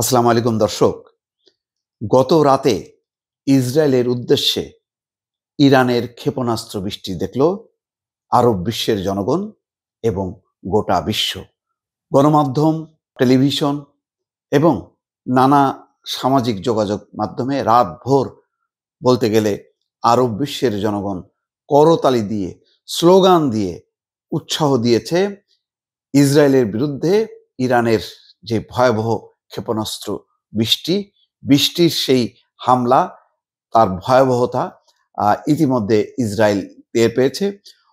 আসসালামু আলাইকুম দর্শক। গত রাতে ইসরায়েলের উদ্দেশ্যে ইরানের ক্ষেপণাস্ত্র বৃষ্টি দেখল আরব বিশ্বের জনগণ এবং গোটা বিশ্ব। গণমাধ্যম, টেলিভিশন এবং নানা সামাজিক যোগাযোগ মাধ্যমে রাতভর বলতে গেলে আরব বিশ্বের জনগণ করতালি দিয়ে, স্লোগান দিয়ে উৎসাহ দিয়েছে ইসরায়েলের বিরুদ্ধে ইরানের যে ভয়াবহ ক্ষেপণাস্ত্র বৃষ্টির সেই হামলা, তার ভয়াবহতা ইতিমধ্যে ইসরায়েল টের পেয়েছে।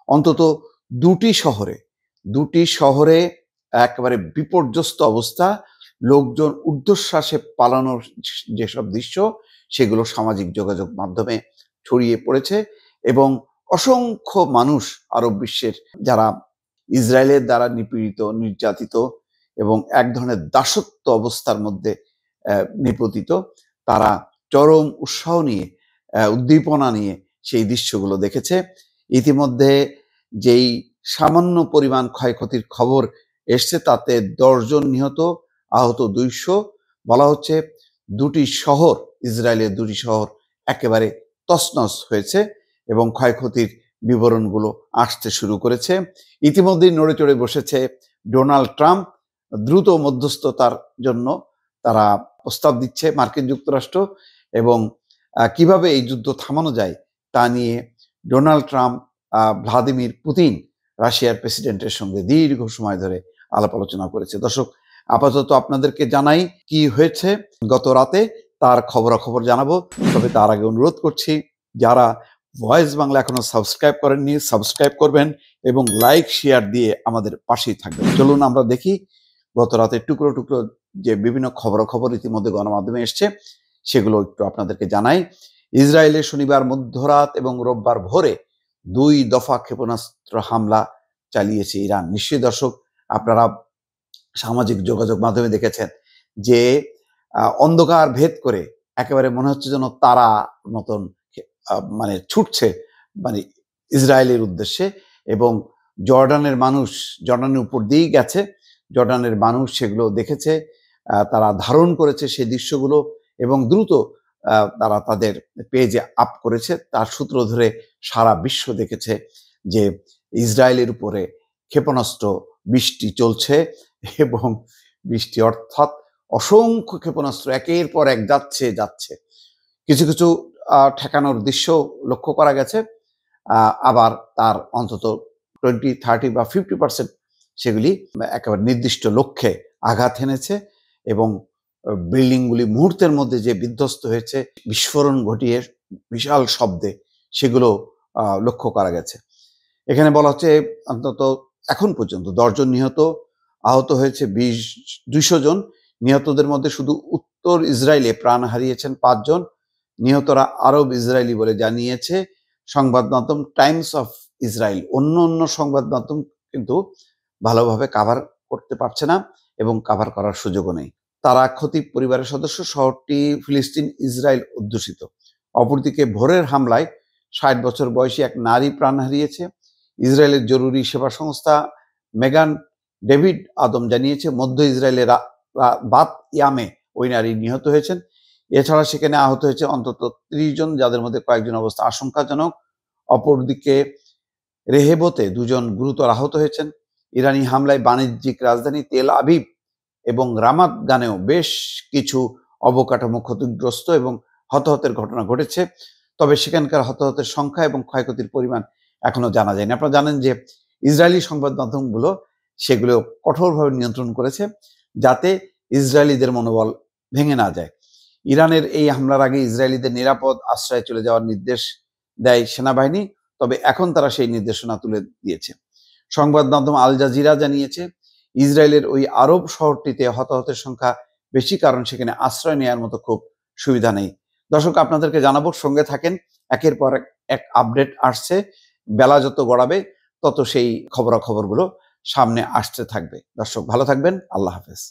অন্তত দুটি শহরে একেবারে বিপর্যস্ত অবস্থা। লোকজন ঊর্ধ্বশ্বাসে পালানোর যেসব দৃশ্য, সেগুলো সামাজিক যোগাযোগ মাধ্যমে ছড়িয়ে পড়েছে এবং অসংখ্য মানুষ আরব বিশ্বের যারা ইসরায়েলের দ্বারা নিপীড়িত, নির্যাতিত এবং এক ধরনের দাসত্ব অবস্থার মধ্যে নিপতিত, তারা চরম উৎসাহ নিয়ে, উদ্দীপনা নিয়ে সেই দৃশ্যগুলো দেখেছে। ইতিমধ্যে যেই সামান্য পরিমাণ ক্ষয়ক্ষতির খবর এসছে, তাতে 10 জন নিহত, আহত 200। বলা হচ্ছে ইসরায়েলের দুটি শহর একেবারে তছনছ হয়েছে এবং ক্ষয়ক্ষতির বিবরণগুলো আসতে শুরু করেছে। ইতিমধ্যেই নড়ে চড়ে বসেছে ডোনাল্ড ট্রাম্প। দ্রুত মধ্যস্থতার জন্য তারা প্রস্তাব দিচ্ছে মার্কিন যুক্তরাষ্ট্র, এবং কিভাবে এই যুদ্ধ থামানো যায় তা নিয়ে ডোনাল্ড ট্রাম্প ভ্লাদিমির পুতিন রাশিয়ার প্রেসিডেন্টের সঙ্গে দীর্ঘ সময় ধরে আলাপ আলোচনা করেছে। দর্শক, আপাতত আপনাদেরকে জানাই কি হয়েছে গত রাতে, তার খবরাখবর জানাবো। তবে তার আগে অনুরোধ করছি, যারা ভয়েস বাংলা এখনো সাবস্ক্রাইব করেননি, সাবস্ক্রাইব করবেন এবং লাইক শেয়ার দিয়ে আমাদের পাশেই থাকবেন। চলুন আমরা দেখি গত রাতে টুকরো টুকরো যে বিভিন্ন খবরাখবর ইতিমধ্যে গণমাধ্যমে এসছে, সেগুলো একটু আপনাদেরকে জানাই। ইসরায়েলে শনিবার মধ্যরাত এবং রোববার ভোরে 2 দফা ক্ষেপণাস্ত্র হামলা চালিয়েছে ইরান। নিশ্চয়ই দর্শক, আপনারা সামাজিক যোগাযোগ মাধ্যমে দেখেছেন যে অন্ধকার ভেদ করে একেবারে মনে হচ্ছে যেন তারা মতন মানে ছুটছে মানে ইসরায়েলের উদ্দেশ্যে, এবং জর্ডানের উপর দিয়েই গেছে। জর্ডানের মানুষ সেগুলো দেখেছে, তারা ধারণ করেছে সেই দৃশ্যগুলো এবং দ্রুত তারা তাদের পেজে আপ করেছে। তার সূত্র ধরে সারা বিশ্ব দেখেছে যে ইসরায়েলের উপরে ক্ষেপণাস্ত্র বৃষ্টি চলছে, এবং বৃষ্টি অর্থাৎ অসংখ্য ক্ষেপণাস্ত্র একের পর এক যাচ্ছে। কিছু কিছু ঠেকানোর দৃশ্য লক্ষ্য করা গেছে, আবার তার অন্তত 20, 30 বা 50% সেগুলি একেবারে নির্দিষ্ট লক্ষ্যে আঘাত হেনেছে এবং বিল্ডিংগুলি মুহূর্তের মধ্যে যে বিধ্বস্ত হয়েছে বিস্ফোরণ ঘটিয়ে বিশাল শব্দে, সেগুলো লক্ষ্য করা গেছে। এখানে বলা হচ্ছে অন্তত এখন পর্যন্ত 10 জন নিহত, আহত হয়েছে 200 জন। নিহতদের মধ্যে শুধু উত্তর ইসরায়েলে প্রাণ হারিয়েছেন 5 জন। নিহতরা আরব ইসরায়েলি বলে জানিয়েছে সংবাদ মাধ্যম টাইমস অফ ইসরায়েল। অন্য সংবাদ মাধ্যম কিন্তু ভালোভাবে কাভার করতে পারছে না এবং কাভার করার সুযোগও নেই। তারা খতিব পরিবারের সদস্য। শহরটি ফিলিস্তিন ইসরায়েল অধ্যুষিত। অপরদিকে ভোরের হামলায় 60 বছর বয়সী এক নারী প্রাণ হারিয়েছে। ইসরায়েলের জরুরি সেবা সংস্থা মেগান ডেভিড আদম জানিয়েছে মধ্য ইসরায়েলের বাত ইয়ামে ওই নারী নিহত হয়েছেন। এছাড়া সেখানে আহত হয়েছে অন্তত 30 জন, যাদের মধ্যে কয়েকজন অবস্থা আশঙ্কাজনক। অপরদিকে রেহেবতে 2 জন গুরুতর আহত হয়েছেন। ইরানি হামলায় বাণিজ্যিক রাজধানী তেল আবিব এবং রামাত গানেও বেশ কিছু অবকাঠামো ক্ষতিগ্রস্ত এবং হতাহতের ঘটনা ঘটেছে। তবে সেখানকার হতাহতের সংখ্যা এবং ক্ষয়ক্ষতির পরিমাণ এখনো জানা যায়নি। আপনারা জানেন যে ইসরায়েলি সংবাদ মাধ্যমগুলো সেগুলো কঠোরভাবে নিয়ন্ত্রণ করেছে, যাতে ইসরায়েলিদের মনোবল ভেঙে না যায়। ইরানের এই হামলার আগে ইসরায়েলিদের নিরাপদ আশ্রয়ে চলে যাওয়ার নির্দেশ দেয় সেনাবাহিনী, তবে এখন তারা সেই নির্দেশনা তুলে দিয়েছে। সংবাদ মাধ্যম আল জাজিরা জানিয়েছে ইসরায়েলের ওই আরব শহরটিতে হতাহতের সংখ্যা বেশি, কারণ সেখানে আশ্রয় নেওয়ার মতো খুব সুবিধা নেই। দর্শক, আপনাদেরকে জানাবো, সঙ্গে থাকেন। একের পর এক আপডেট আসছে। বেলা যত গড়াবে তত সেই খবরাখবরগুলো সামনে আসতে থাকবে। দর্শক, ভালো থাকবেন। আল্লাহ হাফেজ।